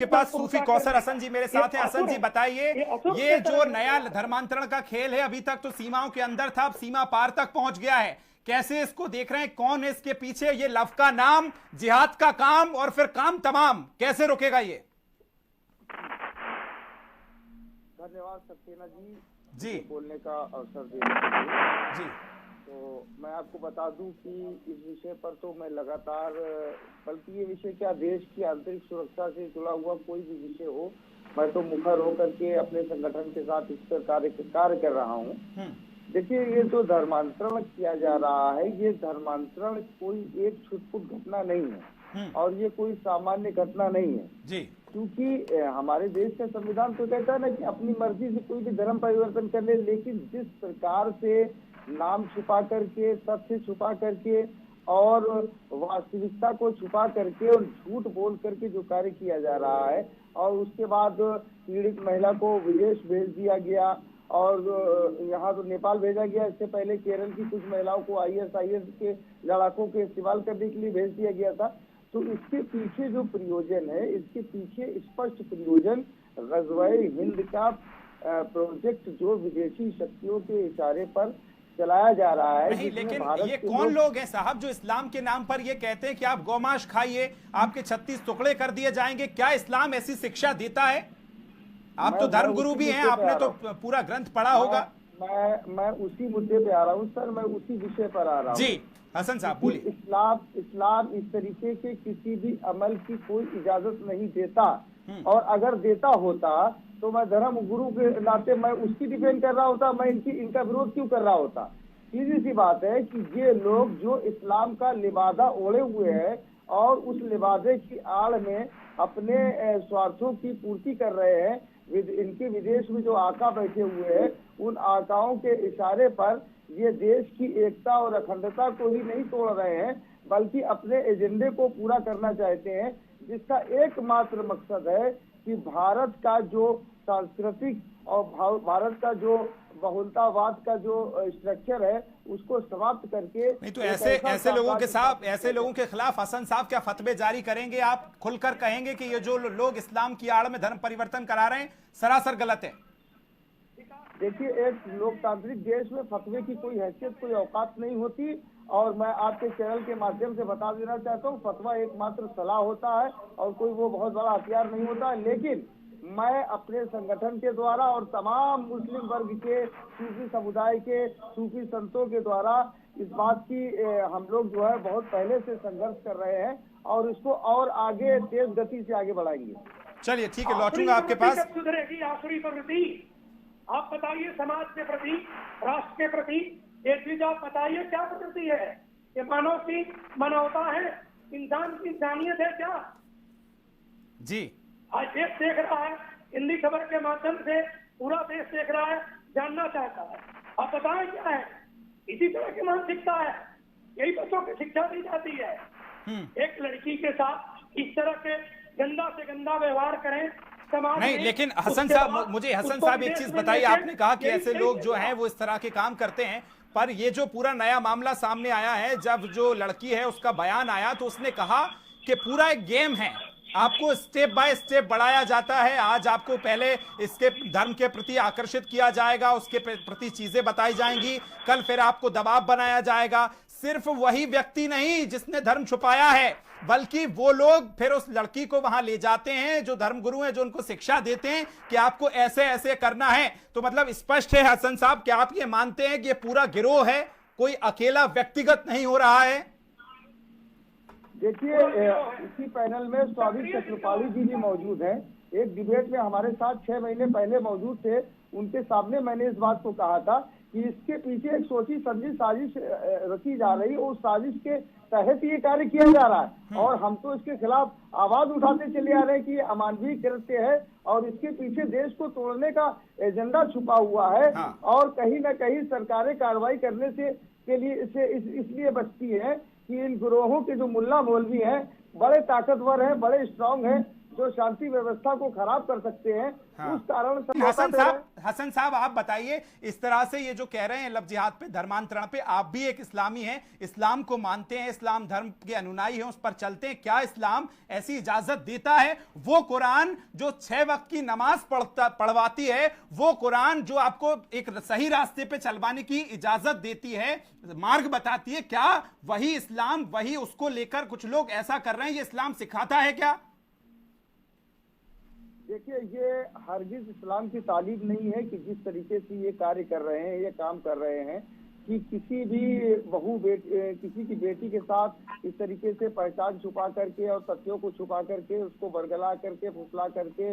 के पास सूफी कौसर हसन जी मेरे साथ हैं। हसन जी बताइए, ये जो नया धर्मांतरण का खेल है अभी तक तो सीमाओं के अंदर था, अब सीमा पार तक पहुंच गया है, कैसे इसको देख रहे हैं? कौन है इसके पीछे? ये लव का नाम, जिहाद का काम और फिर काम तमाम, कैसे रुकेगा ये? धन्यवाद सक्सेना जी बोलने का अवसर देने के लिए। जी तो मैं आपको बता दूं कि इस विषय पर तो मैं लगातार, बल्कि ये विषय क्या, देश की आंतरिक सुरक्षा से जुड़ा हुआ कोई भी विषय हो, मैं तो मुखर होकर के अपने संगठन के साथ इस पर कार्य कर रहा हूँ। देखिए, ये जो धर्मांतरण किया जा रहा है, ये धर्मांतरण कोई एक छुटपुट घटना नहीं है और ये कोई सामान्य घटना नहीं है जी, क्योंकि हमारे देश का संविधान तो कहता है ना कि अपनी मर्जी से कोई भी धर्म परिवर्तन कर ले, लेकिन जिस प्रकार से नाम छुपा करके, तथ्य छुपा करके और वास्तविकता को छुपा करके और झूठ बोल करके जो कार्य किया जा रहा है, और उसके बाद पीड़ित महिला को विदेश भेज दिया गया और यहाँ तो नेपाल भेजा गया, इससे पहले केरल की कुछ महिलाओं को ISIS के लड़ाकों के इस्तेमाल करने के लिए भेज दिया गया था। तो इसके पीछे जो प्रयोजन है, इसके पीछे स्पष्ट प्रयोजन ग़ज़वा-ए हिंद का प्रोजेक्ट जो विदेशी शक्तियों के इशारे पर चलाया जा रहा है। नहीं, लेकिन ये कौन लोग हैं साहब जो इस्लाम के नाम पर ये कहते हैं कि आप गौमांस खाइए, आपके 36 टुकड़े कर दिए जाएंगे? क्या इस्लाम ऐसी शिक्षा देता है? आप तो धर्मगुरु भी हैं, आपने तो पूरा ग्रंथ पढ़ा होगा। मैं उसी मुद्दे पे आ रहा हूँ सर, मैं उसी विषय पर आ रहा हूँ। जी हसन साहब बोलिए। इस्लाम इस तरीके के किसी भी अमल की कोई इजाजत नहीं देता, और अगर देता होता तो मैं धर्म गुरु के नाते मैं उसकी डिफेंड कर रहा होता, मैं इनका विरोध क्यों कर रहा होता? सीधी सी बात है कि ये लोग जो इस्लाम का लिबादा ओढ़े हुए हैं और उस लिबादे की आड़ में अपने स्वार्थों की पूर्ति कर रहे हैं, इनके विदेश में जो आका बैठे हुए हैं, उन आकाओं के इशारे पर ये देश की एकता और अखंडता को ही नहीं तोड़ रहे हैं, बल्कि अपने एजेंडे को पूरा करना चाहते हैं, जिसका एकमात्र मकसद है कि भारत का जो सांस्कृतिक और भारत का जो बहुलतावाद का जो स्ट्रक्चर है उसको समाप्त करके। नहीं तो ऐसे लोगों के साथ, ऐसे लोगों के खिलाफ हसन साहब क्या फतवे जारी करेंगे? आप खुलकर कहेंगे कि ये जो लोग इस्लाम की आड़ में धर्म परिवर्तन करा रहे हैं सरासर गलत है? देखिए, एक लोकतांत्रिक देश में फतवे की कोई हैसियत, कोई औकात नहीं होती, और मैं आपके चैनल के माध्यम से बता देना चाहता हूँ, फतवा एकमात्र सलाह होता है और कोई वो बहुत बड़ा हथियार नहीं होता है। लेकिन मैं अपने संगठन के द्वारा और तमाम मुस्लिम वर्ग के, सूफी समुदाय के, सूफी संतों के द्वारा इस बात की हम लोग जो है बहुत पहले से संघर्ष कर रहे हैं और इसको और आगे तेज गति से आगे बढ़ाएंगे। चलिए ठीक है, लौटूंगा आपके पास। सुधरेगी आखिरी प्रवृत्ति आप बताइए, समाज के प्रति, राष्ट्र के प्रति ये चीज आप बताइए, क्या प्रवृत्ति है? ये मानव की मानवता है, इंसान की इंसानियत है क्या? जी, आज देश देख रहा है, हिंदी खबर के माध्यम से पूरा देश देख रहा है, जानना चाहता है, आप बताएं क्या है? इसी तरह की मानसिकता है, यही बच्चों की शिक्षा दी जाती है। एक लड़की के साथ इस तरह के गंदा से गंदा व्यवहार करें नहीं, लेकिन हसन साहब, मुझे हसन साहब एक चीज बताइए, आपने कहा कि ऐसे लोग जो हैं वो इस तरह के काम करते हैं, पर ये जो पूरा नया मामला सामने आया है, जब जो लड़की है उसका बयान आया तो उसने कहा कि पूरा एक गेम है, आपको स्टेप बाय स्टेप बढ़ाया जाता है, आज आपको पहले इसके धर्म के प्रति आकर्षित किया जाएगा, उसके प्रति चीजें बताई जाएंगी, कल फिर आपको दबाव बनाया जाएगा। सिर्फ वही व्यक्ति नहीं जिसने धर्म छुपाया है, बल्कि वो लोग फिर उस लड़की को वहां ले जाते हैं जो धर्मगुरु हैं, जो उनको शिक्षा देते हैं कि आपको ऐसे ऐसे करना है। तो मतलब स्पष्ट है हसन साहब, क्या आप ये मानते हैं कि ये पूरा गिरोह है, कोई अकेला व्यक्तिगत नहीं हो रहा है? देखिए, इसी पैनल में स्वामी चक्रपाली जी भी मौजूद हैं। एक डिबेट में हमारे साथ 6 महीने पहले मौजूद थे, उनके सामने मैंने इस बात को कहा था कि इसके पीछे एक सोची समझी साजिश रची जा रही है, उस साजिश के तहत ये कार्य किया जा रहा है, और हम तो इसके खिलाफ आवाज उठाते चले आ रहे हैं कि ये अमानवीय कृत्य है और इसके पीछे देश को तोड़ने का एजेंडा छुपा हुआ है। और कहीं ना कहीं सरकारें कार्रवाई करने से के लिए इसलिए बचती है कि इन गिरोहों के जो मुल्ला मौलवी हैं बड़े ताकतवर हैं, बड़े स्ट्रांग हैं, जो शांति व्यवस्था को खराब कर सकते हैं, हाँ। उस कारण हसन साहब आप बताइए, इस तरह से ये जो कह रहे हैं लव जिहाद पे, धर्मांतरण पे, आप भी एक इस्लामी हैं, इस्लाम को मानते हैं, इस्लाम धर्म के अनुयायी हैं, उस पर चलते हैं, क्या इस्लाम ऐसी इजाजत देता है? वो कुरान जो 6 वक्त की नमाज पढ़वाती है, वो कुरान जो आपको एक सही रास्ते पे चलवाने की इजाजत देती है, मार्ग बताती है, क्या वही इस्लाम, वही उसको लेकर कुछ लोग ऐसा कर रहे हैं? ये इस्लाम सिखाता है क्या? देखिए, ये हरगिज इस्लाम की तालीम नहीं है कि जिस तरीके से ये कार्य कर रहे हैं, ये काम कर रहे हैं कि किसी भी किसी की बेटी के साथ इस तरीके से पहचान छुपा करके और तथ्यों को छुपा करके उसको बरगला करके फुसला करके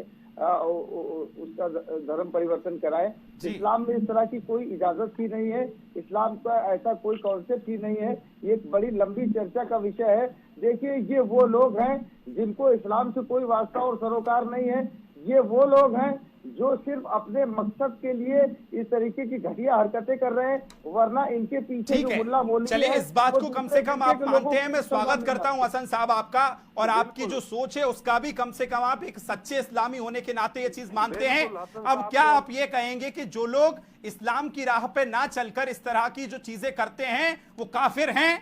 उसका धर्म परिवर्तन कराए। इस्लाम में इस तरह की कोई इजाजत ही नहीं है, इस्लाम का ऐसा कोई कॉन्सेप्ट ही नहीं है। ये एक बड़ी लंबी चर्चा का विषय है। देखिए, ये वो लोग हैं जिनको इस्लाम से कोई वास्ता और सरोकार नहीं है। ये वो लोग हैं जो सिर्फ अपने मकसद के लिए इस तरीके की घटिया हरकतें कर रहे हैं, वरना इनके पीछे जो मुल्ला मौलवी, चलिए इस बात को कम से कम आप मानते हैं। मैं स्वागत करता हूं हसन साहब आपका, और आपकी जो सोच है उसका भी, कम से कम आप एक सच्चे इस्लामी होने के नाते ये चीज मानते हैं। अब क्या आप ये कहेंगे कि जो लोग इस्लाम की राह पे ना चलकर इस तरह की जो चीजें करते हैं वो काफिर हैं?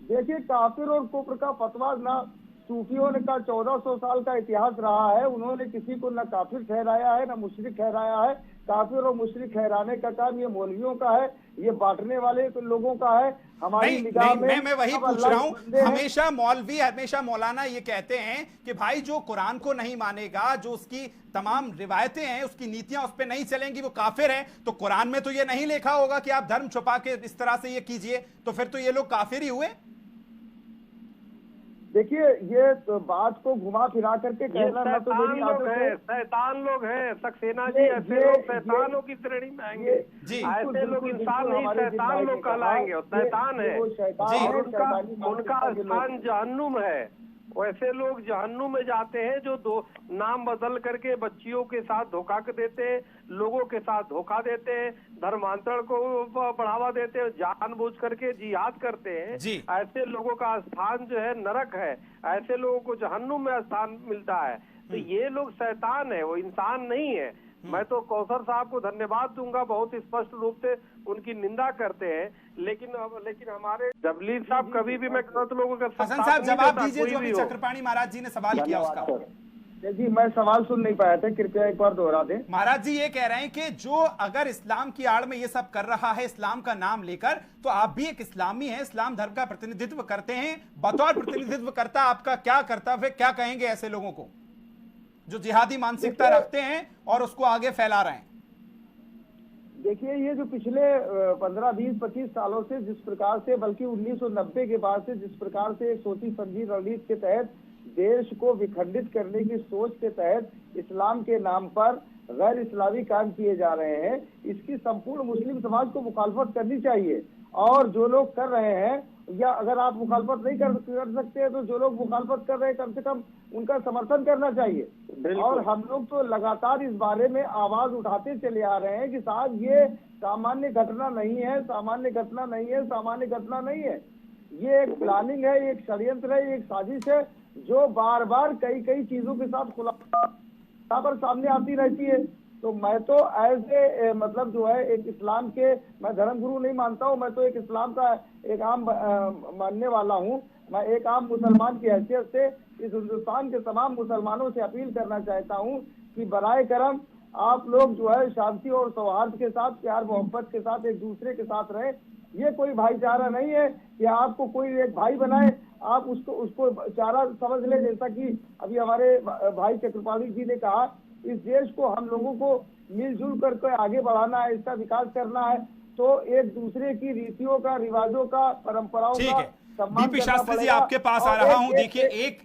देखिए, काफिर और कुफ्र का फतवा ना सूफियों ने का 1400 साल का इतिहास रहा है। उन्होंने किसी को न काफिर ठहराया है, न मुशरिक ठहराया है। काफिर और मुशरिक ठहराने का काम ये मौलवियों का है, ये बांटने वाले लोगों का है। हमारी निगाह में मैं वही पूछ रहा हूं। हमेशा मौलवी, हमेशा मौलाना ये कहते हैं कि भाई जो कुरान को नहीं मानेगा, जो उसकी तमाम रिवायतें हैं, उसकी नीतियां उस पर नहीं चलेंगी, वो काफिर है। तो कुरान में तो ये नहीं लिखा होगा कि आप धर्म छुपा के इस तरह से ये कीजिए, तो फिर तो ये लोग काफिर ही हुए। देखिए, ये तो बात को घुमा फिरा करके कहना ना तो मेरी आदत है। शैतान लोग हैं सक्सेना जी, ऐसे लोग शैतानों की श्रेणी में आएंगे। ऐसे लोग इंसान नहीं, शैतान लोग कहलाएंगे, और शैतान है और उनका स्थान जहन्नुम है। वैसे लोग जहन्नुम में जाते हैं जो दो नाम बदल करके बच्चियों के साथ धोखा देते हैं, लोगों के साथ धोखा देते हैं, धर्मांतरण को बढ़ावा देते हैं, जानबूझ करके जिहाद करते हैं। ऐसे लोगों का स्थान जो है नरक है, ऐसे लोगों को जहन्नुम में स्थान मिलता है। तो ये लोग शैतान है, वो इंसान नहीं है। मैं तो कौसर साहब को धन्यवाद दूंगा, बहुत स्पष्ट रूप से उनकी निंदा करते हैं, लेकिन हमारे जबलीर साहब कभी भी मैं गलत लोगों का हसन साहब जवाब दीजिए जो अभी चक्रपाणी महाराज जी ने सवाल किया उसका। जी, मैं सवाल सुन नहीं पाया था, कृपया एक बार दोहरा दें। महाराज जी ये कह रहे हैं कि जो अगर इस्लाम की आड़ में ये सब कर रहा है इस्लाम का नाम लेकर, तो आप भी एक इस्लामी हैं, इस्लाम धर्म का प्रतिनिधित्व करते हैं। बतौर प्रतिनिधित्व करता आपका क्या कर्तव्य, क्या कहेंगे ऐसे लोगों को जो जिहादी मानसिकता रखते हैं और उसको आगे फैला रहे हैं? देखिए, ये जो पिछले 15, 20, 25 सालों से जिस प्रकार से, बल्कि 1990 के बाद से जिस प्रकार से एक सोची समझी रणनीति के तहत देश को विखंडित करने की सोच के तहत इस्लाम के नाम पर गैर इस्लामी काम किए जा रहे हैं, इसकी संपूर्ण मुस्लिम समाज को मुखालफत करनी चाहिए। और जो लोग कर रहे हैं, या अगर आप मुखालफत नहीं कर सकते हैं तो जो लोग मुखालफत कर रहे हैं कम से कम उनका समर्थन करना चाहिए। और हम लोग तो लगातार इस बारे में आवाज उठाते चले आ रहे हैं कि साहब ये सामान्य घटना नहीं है, सामान्य घटना नहीं है, सामान्य घटना नहीं है। ये एक प्लानिंग है, एक षड्यंत्र है, एक साजिश है जो बार बार कई चीजों के साथ खुलासा पर सामने आती रहती है। तो मैं तो ऐसे मतलब जो है एक इस्लाम के, मैं धर्मगुरु नहीं मानता हूँ, मैं तो एक इस्लाम का एक आम मानने वाला हूँ। मैं एक आम मुसलमान की हैसियत से इस हिंदुस्तान के तमाम मुसलमानों से अपील करना चाहता हूँ कि बराए करम आप लोग जो है शांति और सौहार्द के साथ, प्यार मोहब्बत के साथ एक दूसरे के साथ रहें। ये कोई भाईचारा नहीं है कि आपको कोई एक भाई बनाए, आप उसको चारा समझ ले। जैसा कि अभी हमारे भाई चक्रपाणी जी ने कहा, इस देश को हम लोगों को मिलजुल करके आगे बढ़ाना है, इसका विकास करना है, तो एक दूसरे की रीतियों का, रिवाजों का, परंपराओं का सम्मान करना पड़ेगा। आपके पास आ रहा हूं। देखिए, एक